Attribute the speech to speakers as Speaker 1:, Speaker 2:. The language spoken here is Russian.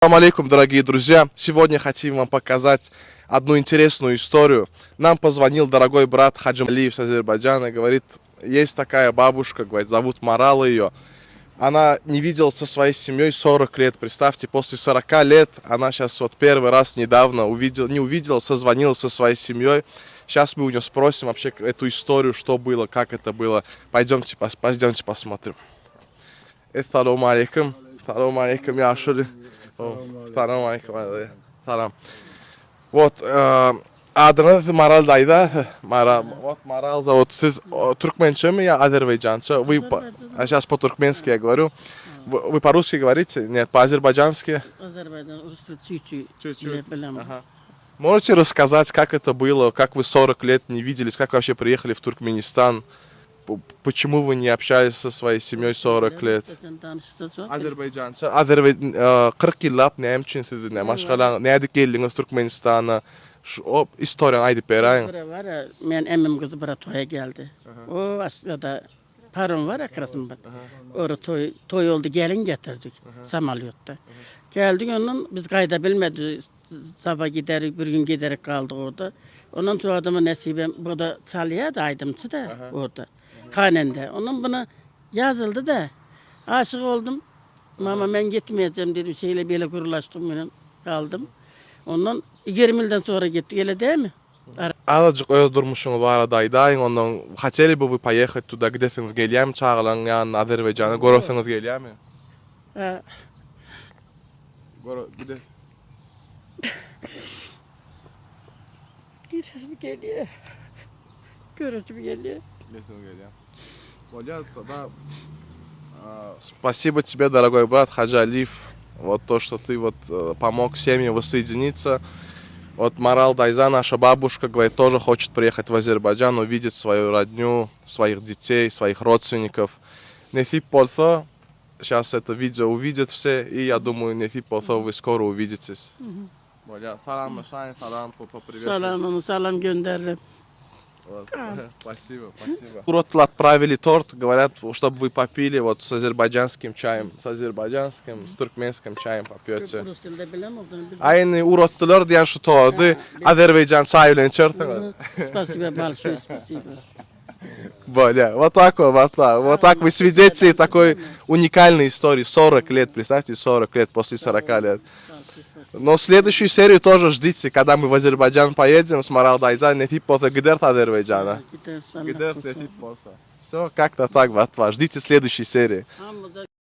Speaker 1: Ассаламу алейкум, дорогие друзья! Сегодня хотим вам показать одну интересную историю. Нам позвонил дорогой брат Хаджи Алиев с Азербайджана. Говорит, есть такая бабушка, говорит, зовут Марала ее. Она не виделась со своей семьей 40 лет. Представьте, после 40 лет она сейчас вот первый раз недавно не увидела, созвонилась со своей семьей. Сейчас мы у нее спросим вообще эту историю, что было, как это было. Пойдемте посмотрим. Ассаламу алейкум. Ассаламу алейкум, Яшури. Салам алейкум. Салам. Вот, adınız Maral daydı. Марал зовут. Siz туркменче я азербайджанче? Вы сейчас по-туркменски я говорю. Вы по-русски говорите? Нет, по-азербайджански?
Speaker 2: Азербайджан, чуть-чуть.
Speaker 1: Можете рассказать, как это было, как вы 40 лет не виделись, как вообще приехали в Туркменистан? Почему вы не общались со своей семьей 40 лет? Азербайджанча. 40 yıllap neyim için siz ne? Maşgala nerede geldiniz Türkmenistan'a? O istoryanı aydıp berayın.
Speaker 2: Men emmim kızı bura toya geldi. O aslında param var akrasım var. Orada toy oldu gelin getirdik samalyotta. Geldik onun biz kayda bilmedi. Sabah giderik bir gün giderek kaldık orada. Ondan sonra adamın nesibim burada çalıya aydımcı da orada. Hanende. Onun buna yazıldı da aşık oldum. Mama ben gitmeyeceğim dedim. Şeyle böyle kurulaştım benim. Kaldım. Ondan 20 yıldan sonra gitti. Öyle değil mi?
Speaker 1: Azıcık öyle durmuşsunuz var adaydı. Ondan хотели бы вы поехать туда, где сіңіз келем, çağılan yani Azerbaycan'a. Görürsünüz gelem mi? Gidelim.
Speaker 2: Gidesim geliyor. Görüntüm geliyor.
Speaker 1: Спасибо тебе, дорогой брат Хаджи Алиев, вот то, что ты вот помог семье воссоединиться. Вот Марал Дайза, наша бабушка, говорит, тоже хочет приехать в Азербайджан, увидеть свою родню, своих детей, своих родственников. Нефип Полсо, сейчас это видео увидят все, и я думаю, Нефип Полсо, вы скоро увидитесь. Салам, салам, поприветствую.
Speaker 2: Салам gönderirim.
Speaker 1: Спасибо. Уродтыл отправили торт, говорят, чтобы вы попили вот с азербайджанским чаем, с туркменским чаем попьете. Aynı urottular diyen şu tortu Azerbaycan çayıyla içerdiniz.
Speaker 2: Спасибо большое, спасибо.
Speaker 1: Вот так вы свидетели такой уникальной истории. 40 лет, представьте, 40 лет после 40 лет. Но следующую серию тоже ждите, когда мы в Азербайджан поедем с Марал Дайза, Нефип Полсо гидерт Азербайджана. Гидерт Нефип Полсо. Все, как-то так, ждите следующей серии.